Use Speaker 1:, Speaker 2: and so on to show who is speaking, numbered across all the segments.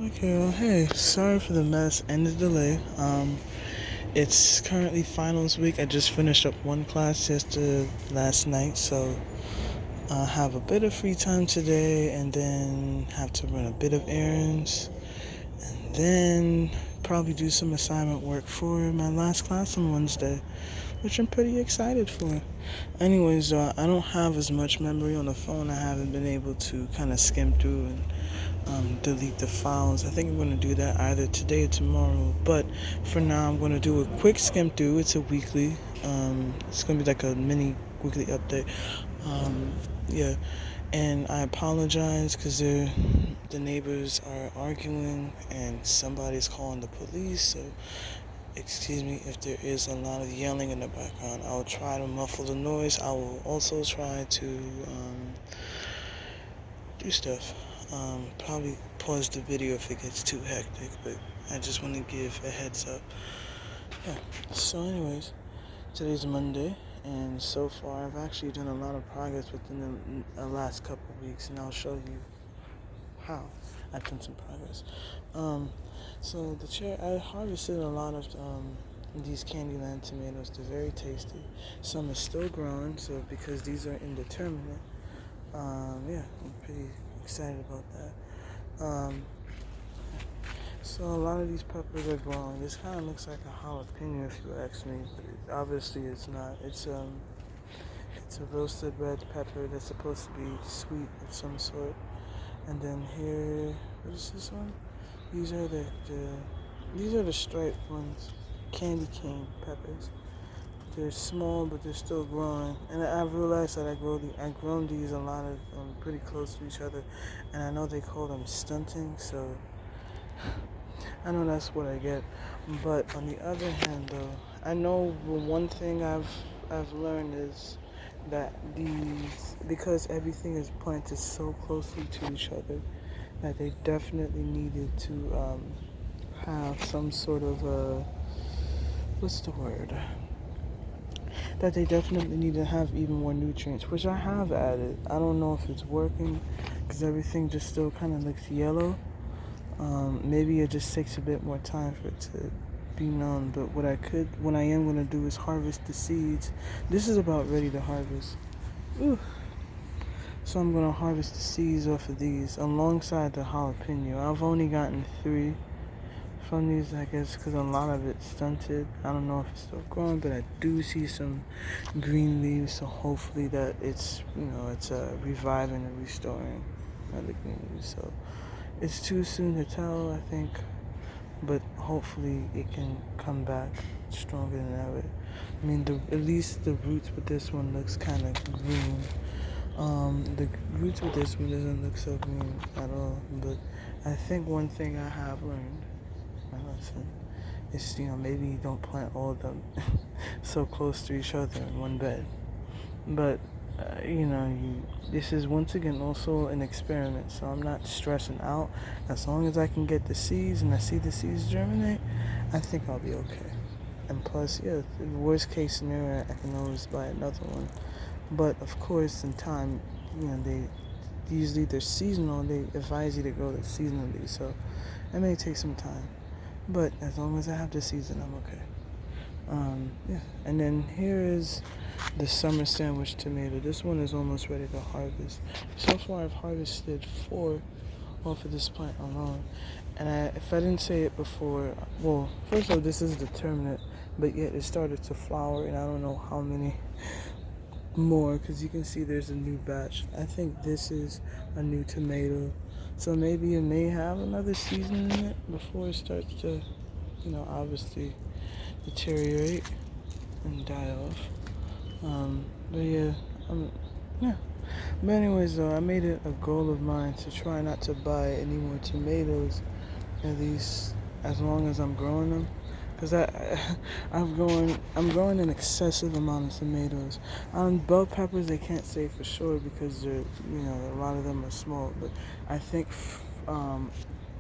Speaker 1: Okay, well, hey, sorry for the mess and the delay. It's currently finals week. I just finished up one class just last night, so I have a bit of free time today, and then have to run a bit of errands, and then probably do some assignment work for my last class on Wednesday, which I'm pretty excited for. Anyways, I don't have as much memory on the phone. I haven't been able to kind of skim through and delete the files. I think I'm going to do that either today or tomorrow. But for now, I'm going to do a quick skim through. It's a weekly. It's going to be like a mini weekly update. Um, yeah, and I apologize because the neighbors are arguing and somebody's calling the police. So excuse me if there is a lot of yelling in the background. I'll try to muffle the noise. I will also try to do stuff. Probably pause the video if it gets too hectic, but I just want to give a heads up. Yeah. So, anyways, today's Monday, and so far I've actually done a lot of progress within the last couple of weeks, and I'll show you how I've done some progress. Um, so I harvested a lot of these Candyland tomatoes. They're very tasty. Some are still growing, so because these are indeterminate, yeah, I'm pretty excited about that. So a lot of these peppers are growing. This kind of looks like a jalapeno if you ask me, but obviously it's not. It's a roasted red pepper that's supposed to be sweet of some sort. And then here, what is this one? These are the striped ones, candy cane peppers. They're small, but they're still growing. And I've realized that I've grown these a lot of pretty close to each other, and I know they call them stunting. So I know that's what I get. But on the other hand, though, I know the one thing I've learned is that these, because everything is planted so closely to each other, that they definitely needed to have some sort of a, what's the word? That they definitely need to have even more nutrients, which I have added. I don't know if it's working because everything just still kind of looks yellow. Maybe it just takes a bit more time for it to be known. But what I am gonna do is harvest the seeds. This is about ready to harvest. Ooh. So I'm gonna harvest the seeds off of these alongside the jalapeno. I've only gotten 3 from these, I guess, because a lot of it's stunted. I don't know if it's still growing, but I do see some green leaves. So hopefully that it's reviving and restoring the green leaves. So it's too soon to tell, I think, but hopefully it can come back stronger than ever. I mean, at least the roots with this one looks kind of green. The roots with this one doesn't look so green at all. But I think one thing I have learned, my lesson, is maybe you don't plant all of them so close to each other in one bed. But this is once again also an experiment, so I'm not stressing out. As long as I can get the seeds and I see the seeds germinate, I think I'll be okay. And plus, yeah, the worst case scenario, I can always buy another one. But of course, in time, they usually they're seasonal. They advise you to grow them seasonally, so it may take some time. But as long as I have the season, I'm okay. Yeah. And then here is the summer sandwich tomato. This one is almost ready to harvest. So far, I've harvested 4 off of this plant alone. And if I didn't say it before, well, first of all, this is determinate, but yet it started to flower, and I don't know how many more, because you can see there's a new batch. I think this is a new tomato. So maybe it may have another season in it before it starts to, obviously deteriorate and die off. But yeah, yeah. But anyways, though, I made it a goal of mine to try not to buy any more tomatoes, at least as long as I'm growing them, because I'm growing an excessive amount of tomatoes. Bell peppers, they can't say for sure because a lot of them are small. But I think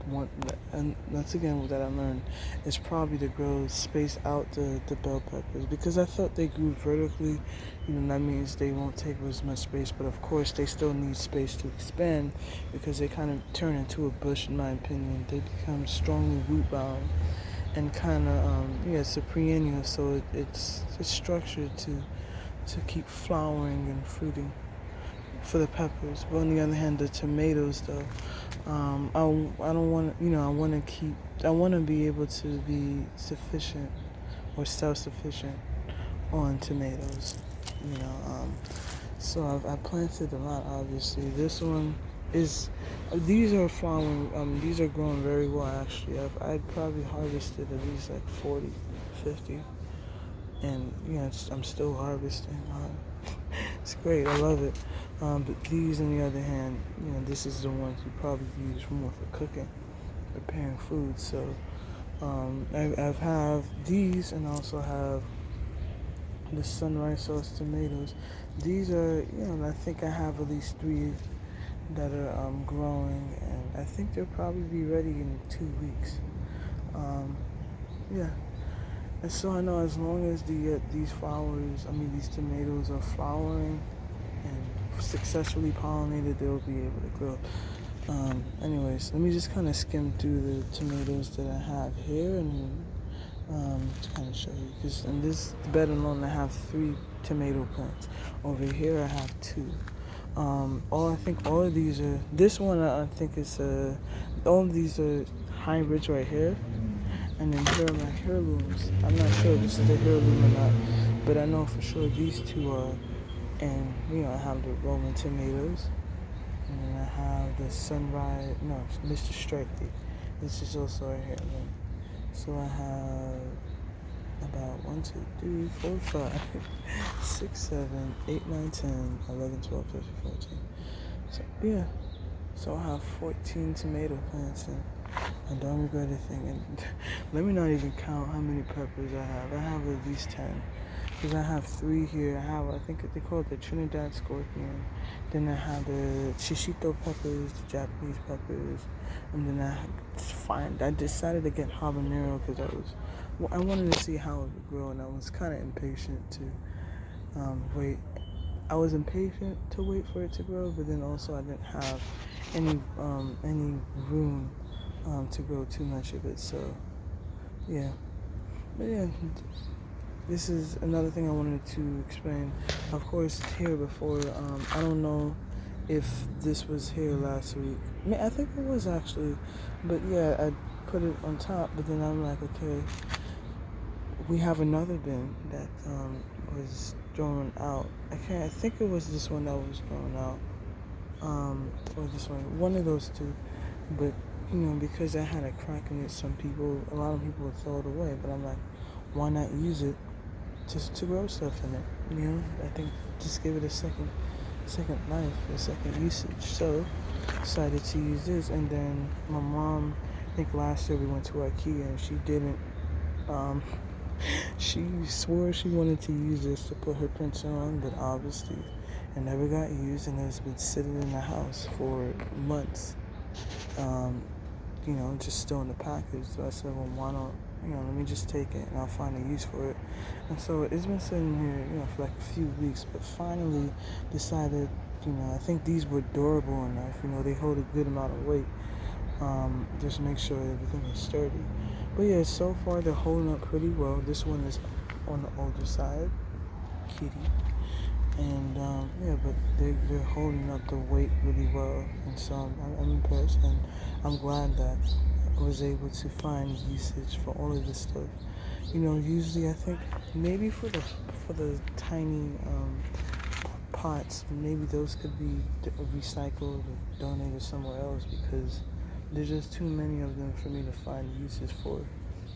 Speaker 1: one, and that's again that I learned, is probably to grow space out the bell peppers, because I thought they grew vertically. That means they won't take as much space, but of course they still need space to expand, because they kind of turn into a bush, in my opinion. They become strongly root bound and kind of it's a perennial, so it's structured to keep flowering and fruiting for the peppers. But on the other hand, the tomatoes, though, I don't want to, I want to be able to be sufficient or self-sufficient on tomatoes, you know. So I planted a lot, obviously. This one is, these are flowering, these are growing very well, actually. I'd probably harvested at least like 40, 50, and I'm still harvesting. It's great, I love it. But these, on the other hand, this is the ones you probably use more for cooking, preparing food. So I have these, and also have the sunrise sauce tomatoes. These are, I think I have at least 3 that are growing, and I think they'll probably be ready in 2 weeks. Yeah. And so I know as long as these tomatoes are flowering and successfully pollinated, they'll be able to grow. Anyways, let me just kind of skim through the tomatoes that I have here, and to kind of show you. Because in this bed alone, I have 3 tomato plants. Over here, I have 2. I think all of these are. This one, I think is all of these are hybrids right here. And then here are my heirlooms. I'm not sure if this is a heirloom or not, but I know for sure these 2 are. And I have the Roman tomatoes, and then I have the sunrise. No, Mr. Stripey. This is also a heirloom. So I have about 1, 2, 3, 4, 5, 6, 7, 8, 9, 10, 11, 12, 13, 14. So yeah. So I have 14 tomato plants, and I don't regret a thing. And let me not even count how many peppers I have. I have at least 10. Because I have 3 here. I think they call it the Trinidad Scorpion. Then I have the shishito peppers, the Japanese peppers. And then I decided to get habanero because I wanted to see how it would grow, and I was kind of impatient to wait. I was impatient to wait for it to grow, but then also I didn't have any room to grow too much of it. So yeah, but yeah. This is another thing I wanted to explain. Of course, here before, I don't know if this was here last week. I think it was actually, but yeah, I put it on top, but then I'm like, okay, we have another bin that was thrown out. I think it was this one that was thrown out, or this one of those 2, but because I had a crack in it, a lot of people would throw it away, but I'm like, why not use it just to grow stuff in it? I think just give it a second life, a second usage. So decided to use this, and then my mom, I think last year we went to IKEA, and she didn't. She swore she wanted to use this to put her printer on, but obviously it never got used, and it's been sitting in the house for months. Just still in the package. So I said, well, why not? Let me just take it and I'll find a use for it. And so it's been sitting here, for like a few weeks, but finally decided, I think these were durable enough. They hold a good amount of weight. Just make sure everything is sturdy. But yeah, so far they're holding up pretty well. This one is on the older side, Kitty. And but they're holding up the weight really well, and so I'm impressed, and I'm glad that I was able to find usage for all of this stuff. Usually I think maybe for the tiny pots, maybe those could be recycled or donated somewhere else, because there's just too many of them for me to find uses for,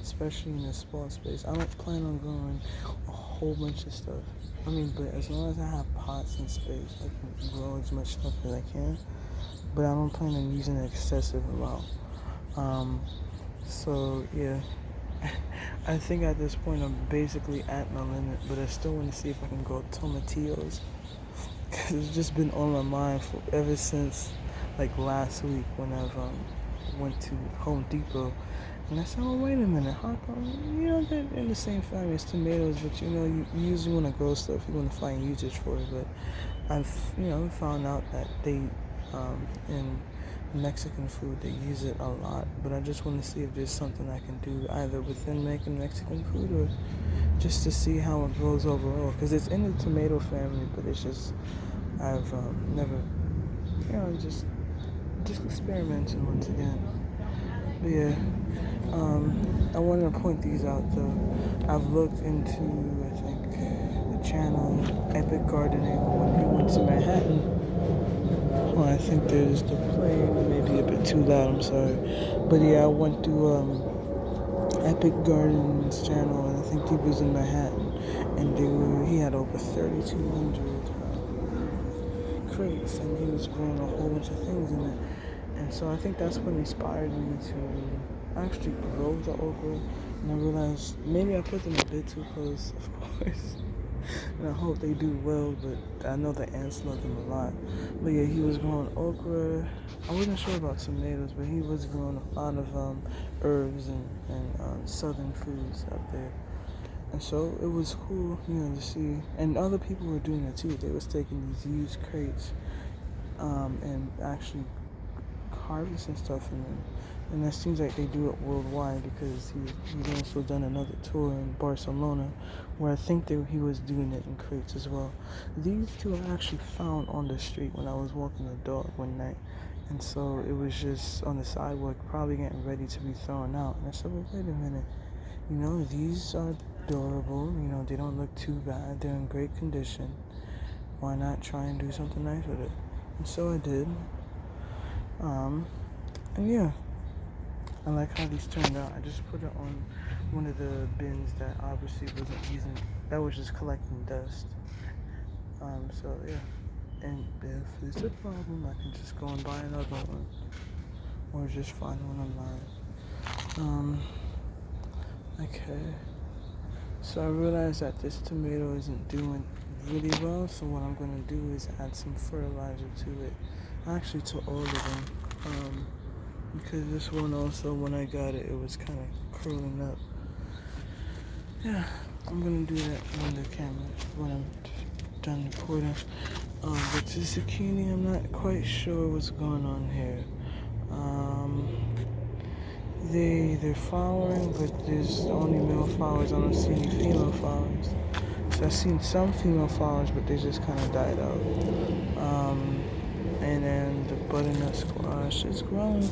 Speaker 1: especially in a small space. I don't plan on growing a whole bunch of stuff. But as long as I have pots and space, I can grow as much stuff as I can. But I don't plan on using an excessive amount. So yeah, I think at this point I'm basically at my limit. But I still want to see if I can grow tomatillos, because it's just been on my mind ever since like last week when I've went to Home Depot. And I said, oh, wait a minute, how come, they're in the same family as tomatoes, but you usually want to grow stuff, you want to find usage for it, but I've, found out that they, in Mexican food, they use it a lot, but I just want to see if there's something I can do either within making Mexican food or just to see how it grows overall, because it's in the tomato family, but it's just, I've never, just experimenting once again. But yeah, I wanted to point these out though. I've looked into, I think, the channel Epic Gardening when he went to Manhattan. Well, I think there's the plane, maybe a bit too loud, I'm sorry. But yeah, I went to Epic Gardens channel, and I think he was in Manhattan, and he had over 3,200 crates, and he was growing a whole bunch of things in it. And so I think that's what inspired me to actually grow the okra. And I realized maybe I put them a bit too close, of course. And I hope they do well, but I know the ants love them a lot. But yeah, he was growing okra. I wasn't sure about tomatoes, but he was growing a lot of herbs and southern foods up there. And so it was cool, to see. And other people were doing it too. They was taking these used crates and actually harvesting stuff in them. And that seems like they do it worldwide, because he's also done another tour in Barcelona where I think he was doing it in crates as well. These two I actually found on the street when I was walking the dog one night. And so it was just on the sidewalk, probably getting ready to be thrown out. And I said, well, wait a minute. These are durable. They don't look too bad. They're in great condition. Why not try and do something nice with it? And so I did. And yeah, I like how these turned out. I just put it on one of the bins that obviously wasn't using, that was just collecting dust. So yeah, and if it's a problem, I can just go and buy another one, or just find one online. Okay. So I realized that this tomato isn't doing really well, so what I'm gonna do is add some fertilizer to it. Actually, to all of them. Because this one also, when I got it, it was kind of curling up. Yeah, I'm gonna do that on the camera when I'm done recording. But the zucchini, I'm not quite sure what's going on here. They're flowering, but there's only male flowers. I don't see any female flowers. So I've seen some female flowers, but they just kind of died out. And then the butternut squash is growing.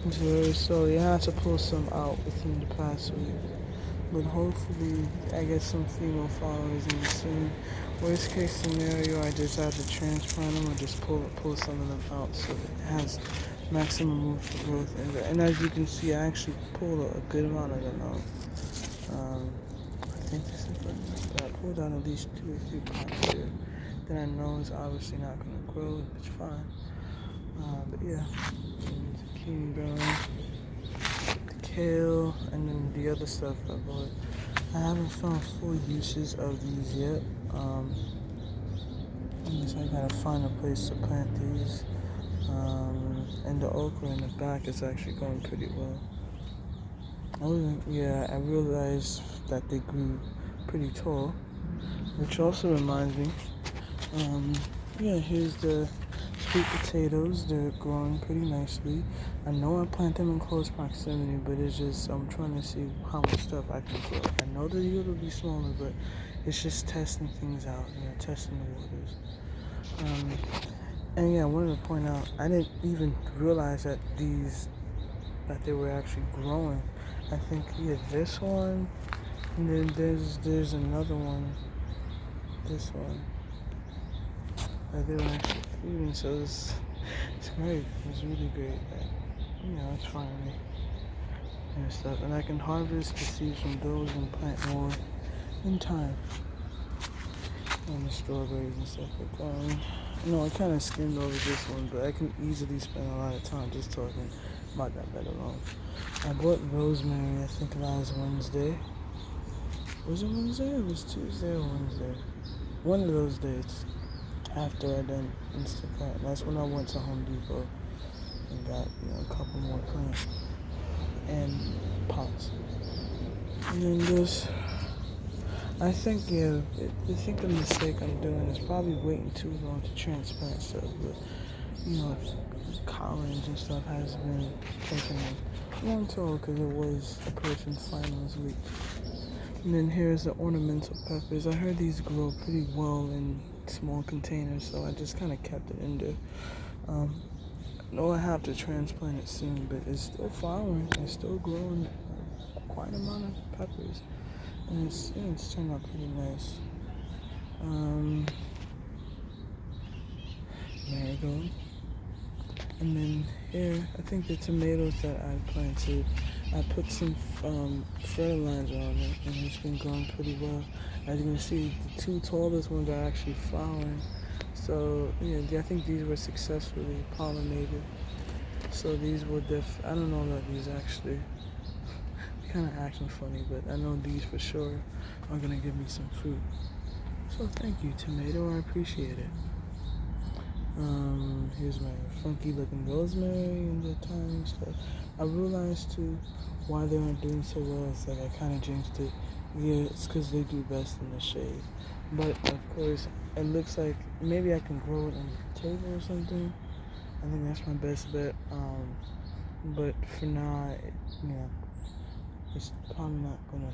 Speaker 1: It's very slowly. I had to pull some out within the past week. But hopefully I get some female flowers in soon. Worst case scenario, I just have to transplant them or just pull some of them out so it has maximum room for growth. And as you can see, I actually pulled a good amount of them out. I think this is good. But I pulled out at least 2 or 3 pots here that I know is obviously not going to grow, it's fine. But yeah, zucchini growing, the kale, and then the other stuff I bought. I haven't found full uses of these yet. So I gotta find a place to plant these. And the okra in the back is actually going pretty well. I realized that they grew pretty tall, which also reminds me, here's the sweet potatoes. They're growing pretty nicely. I know I plant them in close proximity, but it's just, I'm trying to see how much stuff I can grow. I know the yield will be smaller, but it's just testing things out, testing the waters. And yeah, I wanted to point out, I didn't even realize that they were actually growing. I think, this one, and then there's another one, this one, that they were actually feeding, so it's great, it's really great, but, it's fine with me, and stuff, and I can harvest the seeds from those and plant more in time, and the strawberries and stuff like that. I kind of skimmed over this one, but I can easily spend a lot of time just talking about that, let alone. I bought rosemary, I think last Wednesday. Was it Wednesday? It was Tuesday or Wednesday. One of those days after I done Instacart. That's when I went to Home Depot. and got a couple more plants and pots. And then this, I think the mistake I'm doing is probably waiting too long to transplant stuff, but college and stuff has been taking a long toll because it was approaching finals week. And then here's the ornamental peppers. I heard these grow pretty well in small containers, so I just kind of kept it in there. I know I have to transplant it soon, but it's still flowering. It's still growing quite a amount of peppers, and it's turned out pretty nice. Marigold. And then here, I think the tomatoes that I planted, I put some fertilizer on it, and it's been growing pretty well. As you can see, the two tallest ones are actually flowering. So, I think these were successfully pollinated. So these will I don't know that these actually, kind of acting funny, but I know these for sure are going to give me some fruit. So thank you, tomato, I appreciate it. Here's my funky looking rosemary and the thyme stuff. I realized too why they aren't doing so well. It's like I kind of jinxed it. Yeah, it's because they do best in the shade. But of course, it looks like maybe I can grow it on the table or something. I think that's my best bet. But for now, it's probably not gonna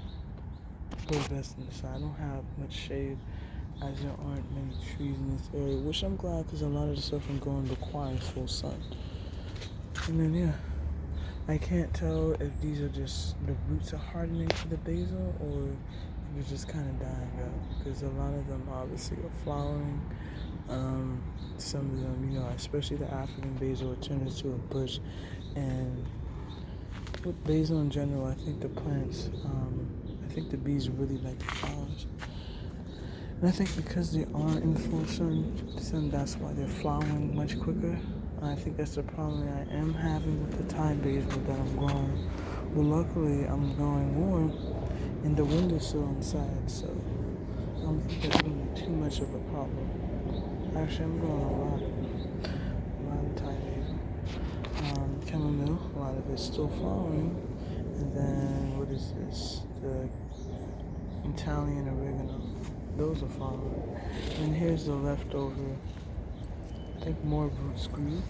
Speaker 1: grow best in the sun. I don't have much shade, as there aren't many trees in this area, which I'm glad because a lot of the stuff I'm growing requires full sun. And then I can't tell if these are just the roots are hardening for the basil or if it's just kind of dying out, because a lot of them obviously are flowering. Some of them, especially the African basil, it turns into a bush. And with basil in general, I think the plants, I think the bees really like the flowers. And I think because they are in full sun, that's why they're flowering much quicker. I think that's the problem I am having with the Thai basil that I'm growing. But luckily, I'm growing more in the windowsill inside, so I don't think that's going to be too much of a problem. Actually, I'm growing a lot of Thai basil. Chamomile, a lot of it's still flowering. And then, what is this? The Italian oregano. Those are flowering. And here's the leftover, I think more roots grew.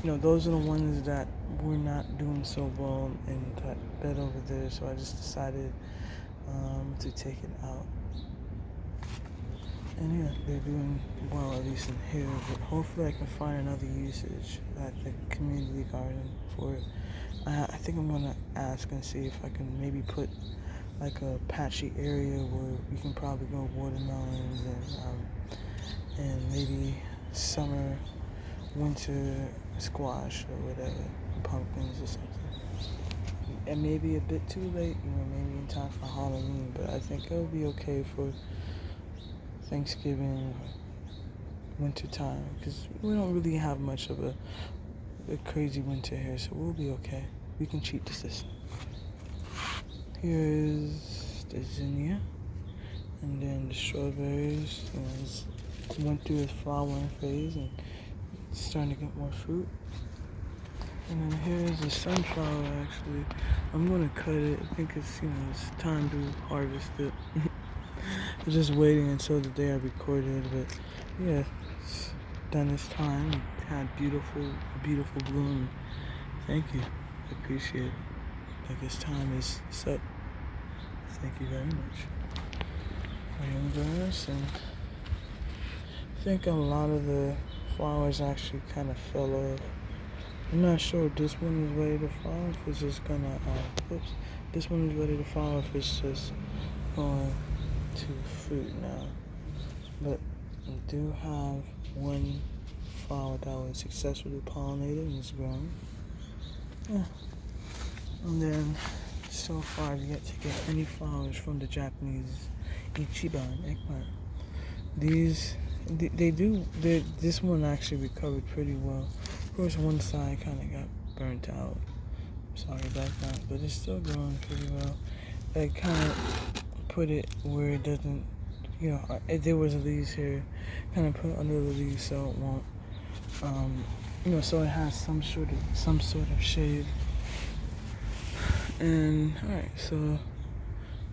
Speaker 1: Those are the ones that were not doing so well in that bed over there, so I just decided to take it out. And they're doing well, at least in here, but hopefully I can find another usage at the community garden for it. I think I'm gonna ask and see if I can maybe put like a patchy area where we can probably grow watermelons and maybe summer, winter squash or whatever, pumpkins or something. And maybe a bit too late, maybe in time for Halloween, but I think it'll be okay for Thanksgiving or winter time, because we don't really have much of a crazy winter here, so we'll be okay. We can cheat the system. Here's the zinnia, and then the strawberries. Went through its flowering phase and it's starting to get more fruit. And then here's the sunflower. Actually, I'm gonna cut it. I think it's time to harvest it. I'm just waiting until the day I recorded, but it's done its time. It had beautiful bloom. Thank you. I appreciate it. I think its time is up. Thank you very much. Rain grass, and I think a lot of the flowers actually kind of fell off. I'm not sure if this one is ready to flower, if it's just gonna, this one is ready to flower, if it's just going to fruit now. But I do have one flower that was successfully pollinated and is growing. And then so far I've yet to get any flowers from the Japanese Ichiban eggplant. This one actually recovered pretty well. Of course, one side kind of got burnt out. Sorry about that, but it's still growing pretty well. I kind of put it where it doesn't, if there was leaves here, kind of put it under the leaves so it won't so it has some sort of shade. And alright, so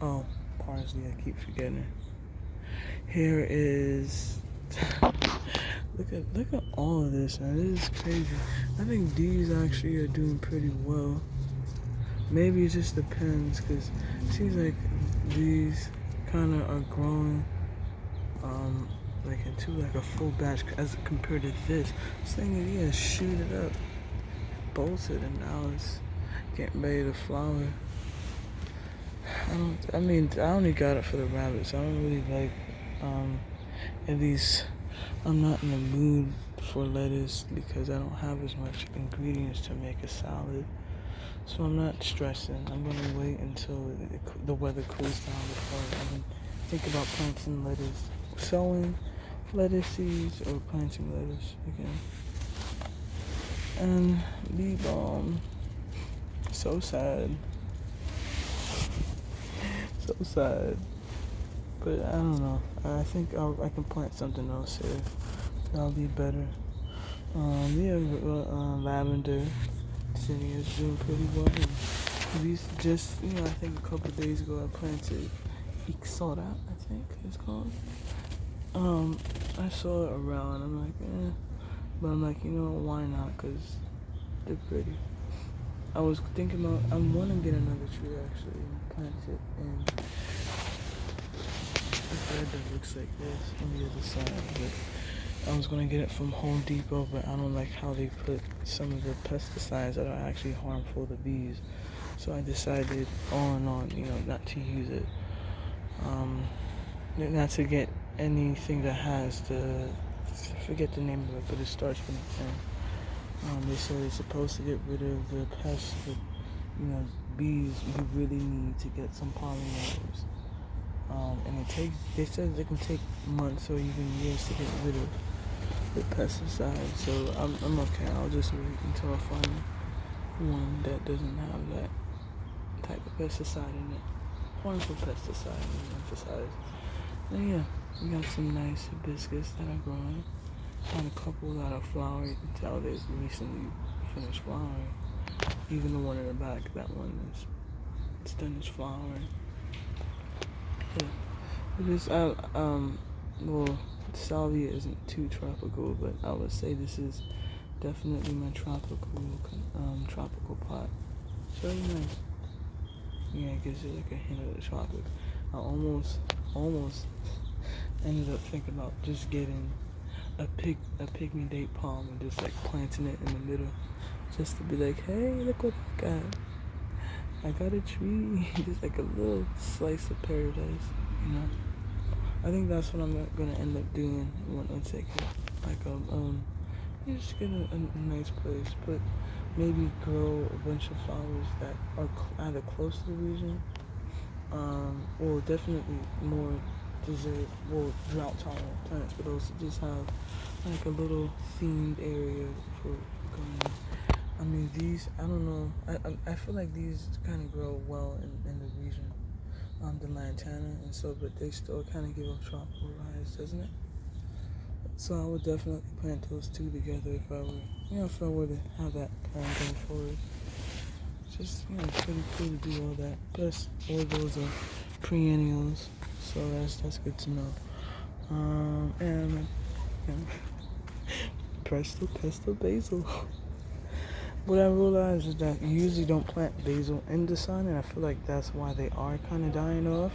Speaker 1: oh, parsley, I keep forgetting. Here is look at all of this, man. This is crazy. I think these actually are doing pretty well. Maybe it just depends, because it seems like these kind of are growing like into like a full batch as compared to this. This thing is, yeah, shoot it up, bolted, and now it's getting ready to flower. I only got it for the rabbits. I don't really like, at least I'm not in the mood for lettuce because I don't have as much ingredients to make a salad. So I'm not stressing. I'm gonna wait until the weather cools down before I even think about planting lettuce, sowing lettuce seeds, or planting lettuce again. And bee balm, so sad, so sad. But I don't know. I think I can plant something else here. That'll be better. Lavender. Zinnia is doing pretty well. These just, I think a couple of days ago I planted Ixora, I think it's called. I saw it around. I'm like, but I'm like, why not? Cause they're pretty. I was thinking about, I want to get another tree actually and plant it in a bed that looks like this on the other side. But I was gonna get it from Home Depot, but I don't like how they put some of the pesticides that are actually harmful to bees. So I decided on, not to use it. Not to get anything that has I forget the name of it, but it starts with an N. They said it's supposed to get rid of the pests, but bees, you really need to get some pollinators. And they said it can take months or even years to get rid of the pesticide. So I'm okay. I'll just wait until I find one that doesn't have that type of pesticide in it. Harmful pesticide, I emphasize. And yeah, we got some nice hibiscus that are growing. Had a couple that are flowering. You can tell they've recently finished flowering. Even the one in the back, that one it's done its flowering. Yeah. Because salvia isn't too tropical, but I would say this is definitely my tropical pot. It's very nice. Yeah, it gives you like a hint of the tropic. I almost ended up thinking about just getting a pygmy date palm and just like planting it in the middle, just to be like, hey, look what I got. I got a tree, just like a little slice of paradise, I think that's what I'm gonna end up doing once I get you just get a nice place, but maybe grow a bunch of flowers that are either close to the region, or definitely more drought tolerant plants, but also just have like a little themed area for going. These, I don't know, I feel like these kind of grow well in the region, the lantana, and so, but they still kind of give off tropical vibes, doesn't it? So I would definitely plant those two together if I were to have that plan going forward. It's just, it's pretty cool to do all that. Plus, all those are perennials, so that's good to know. And presto pesto basil. What I realized is that you usually don't plant basil in the sun, and I feel like that's why they are kind of dying off.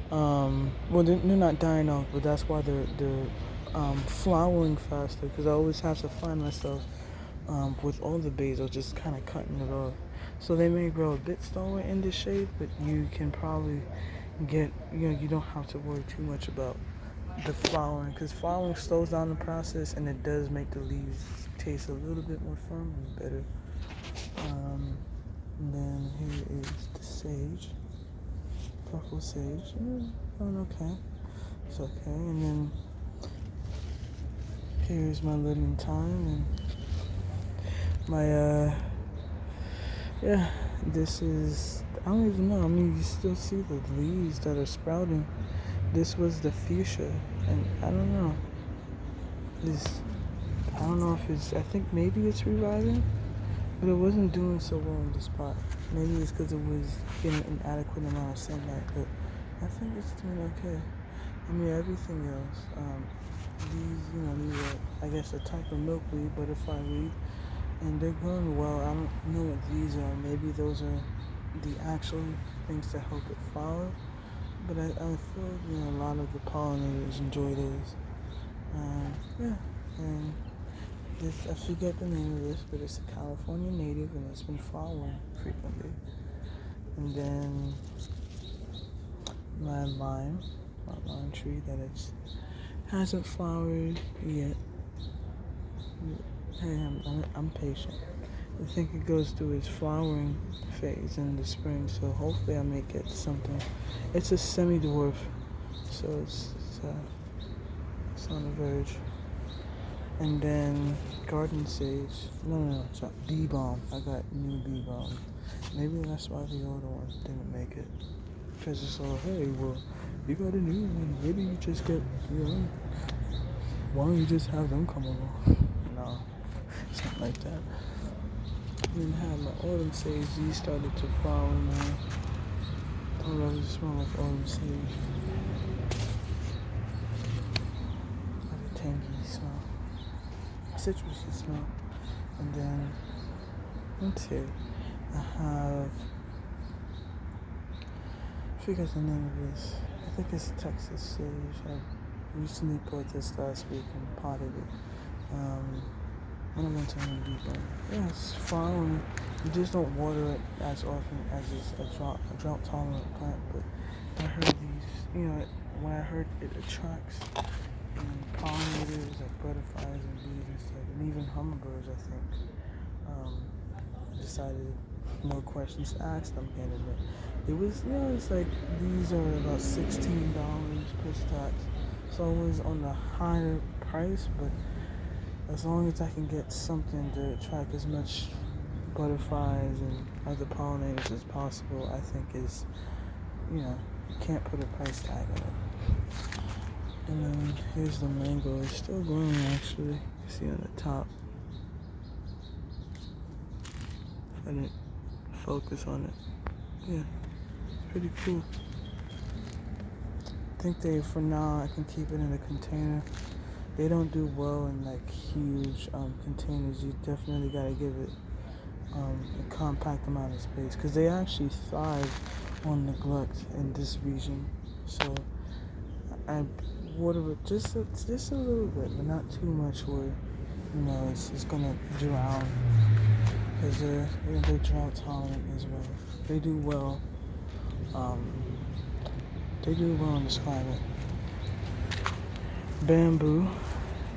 Speaker 1: Well, they're not dying off, but that's why they're flowering faster, because I always have to find myself with all the basil just kind of cutting it off. So they may grow a bit slower in the shade, but you can probably get, you don't have to worry too much about the flowering, because flowering slows down the process, and it does make the leaves taste a little bit more firm and better. And then here is the sage, purple sage. Okay, it's okay. And then here's my lemon thyme and my this is, I don't even know. You still see the leaves that are sprouting. This was the fuchsia, and I don't know. I don't know if it's, I think maybe it's reviving, but it wasn't doing so well in the spot. Maybe it's because it was getting an adequate amount of sunlight, but I think it's doing okay. I mean, everything else, these are, I guess, a type of milkweed, butterfly weed, and they're growing well. I don't know what these are. Maybe those are the actual things to help it flower, but I feel, a lot of the pollinators enjoy those. Yeah, and this, I forget the name of this, but it's a California native and it's been flowering frequently. And then my lime tree that it hasn't flowered yet. Hey, I'm patient. I think it goes through its flowering phase in the spring, so hopefully I may get something. It's a semi-dwarf, so it's on the verge. And then garden sage. No, it's not. Bee balm. I got new bee balm. Maybe that's why the older one didn't make it. Because it's all, hey, well, you got a new one. Maybe you just get, why don't you just have them come along? No, it's not like that. And then had my autumn sage. These started to flower now. Oh, that was smell like autumn sage. Like a tangy smell. Citrusy smell. And then, let's see. I forget the name of this. I think it's Texas sage. I recently bought this last week and potted it. When I went to Home Depot. Yeah, it's flowering. You just don't water it as often as it's a drought tolerant plant. But I heard when I heard it attracts pollinators like butterflies and bees and stuff, and even hummingbirds, I think. Decided no questions asked, I'm getting it. It was, it's like these are about $16 per stack. So it was on the higher price, but as long as I can get something to attract as much butterflies and other pollinators as possible, I think you can't put a price tag on it. And then here's the mango. It's still growing actually. You see on the top. I didn't focus on it. Yeah, it's pretty cool. I think for now, I can keep it in a container. They don't do well in like huge containers. You definitely gotta give it a compact amount of space because they actually thrive on neglect in this region. So I water it just a little bit, but not too much where it's gonna drown. Because they're drought tolerant as well. They do well. They do well in this climate. Bamboo.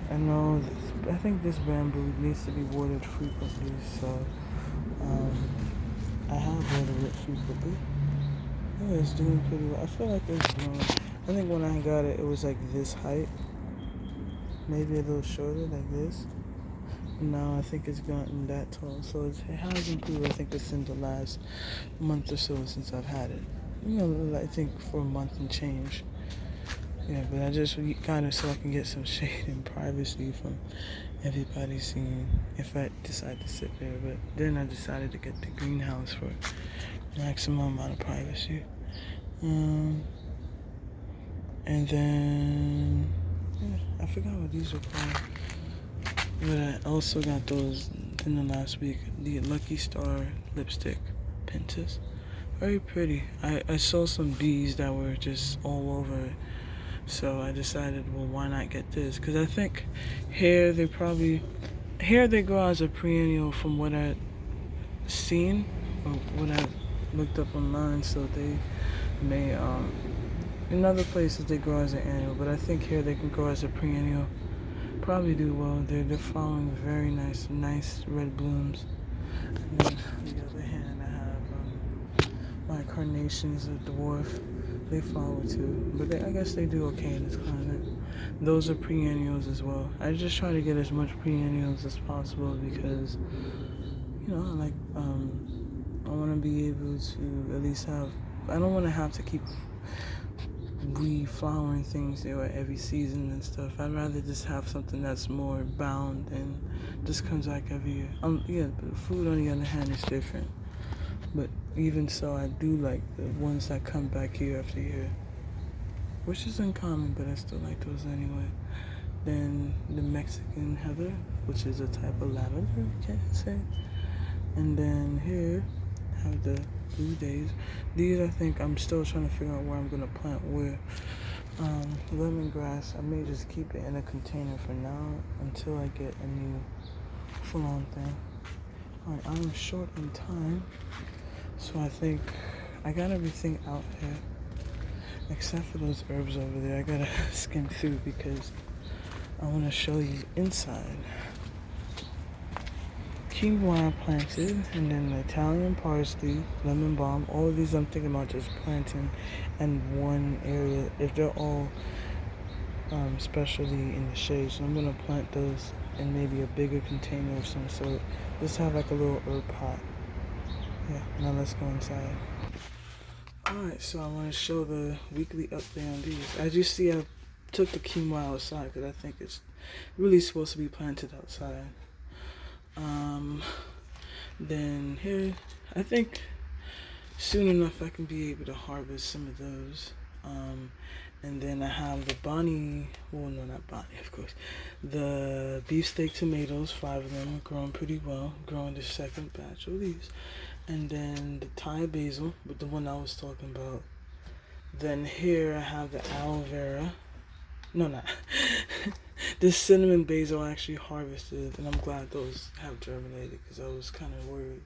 Speaker 1: I think this bamboo needs to be watered frequently, so I have watered it frequently. Yeah, it's doing pretty well. I feel like it's growing. I think when I got it, it was like this height. Maybe a little shorter, like this. Now I think it's gotten that tall, so it has improved. I think it's in the last month or so since I've had it. I think for a month and change. Yeah, but I just kind of so I can get some shade and privacy from everybody seeing if I decide to sit there. But then I decided to get the greenhouse for maximum amount of privacy. And then I forgot what these are called. But I also got those in the last week. The Lucky Star lipstick pintas. Very pretty. I saw some bees that were just all over it. So I decided, well, why not get this? Because I think here they grow as a perennial from what I've seen or what I looked up online. So they may, in other places they grow as an annual. But I think here they can grow as a perennial. Probably do well. They're flowering very nice red blooms. And then on the other hand, I have my carnations, a dwarf. They flower too, but I guess they do okay in this climate. Those are perennials as well. I just try to get as much perennials as possible because I want to be able to at least have. I don't want to have to keep reflowering things there every season and stuff. I'd rather just have something that's more bound and just comes back every year. Yeah, but food on the other hand is different. But even so, I do like the ones that come back year after year, which is uncommon, but I still like those anyway. Then the Mexican heather, which is a type of lavender, you can't say. And then here have the blue days. These I think I'm still trying to figure out where I'm gonna plant where. Lemongrass, I may just keep it in a container for now until I get a new full-on thing. Alright, I'm short on time, so I think I got everything out here except for those herbs over there. I gotta skim through because I want to show you inside. Quinoa planted, and then the Italian parsley, lemon balm. All of these I'm thinking about just planting in one area if they're all specialty in the shade. So I'm gonna plant those in maybe a bigger container of some sort. Just have like a little herb pot. Yeah, now let's go inside. Alright, so I want to show the weekly update on these. As you see, I took the quinoa outside because I think it's really supposed to be planted outside. Then here, I think soon enough I can be able to harvest some of those. And then I have the Bonnie, well no not Bonnie of course, the beefsteak tomatoes, 5 of them are growing pretty well, growing the second batch of these. And then the Thai basil, with the one I was talking about. Then here I have the aloe vera, no not, this cinnamon basil I actually harvested, and I'm glad those have germinated because I was kind of worried.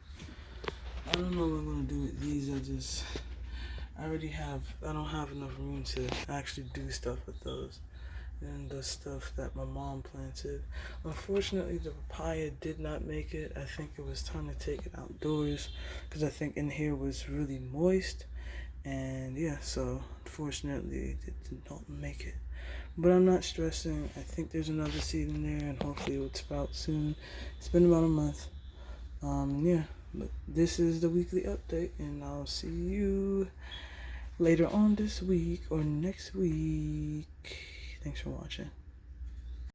Speaker 1: I don't know what I'm going to do with these. I don't have enough room to actually do stuff with those. And the stuff that my mom planted. Unfortunately, the papaya did not make it. I think it was time to take it outdoors because I think in here was really moist. And yeah, so unfortunately it did not make it. But I'm not stressing. I think there's another seed in there and hopefully it will sprout soon. It's been about a month. Yeah, but this is the weekly update and I'll see you later on this week or next week. Thanks for watching.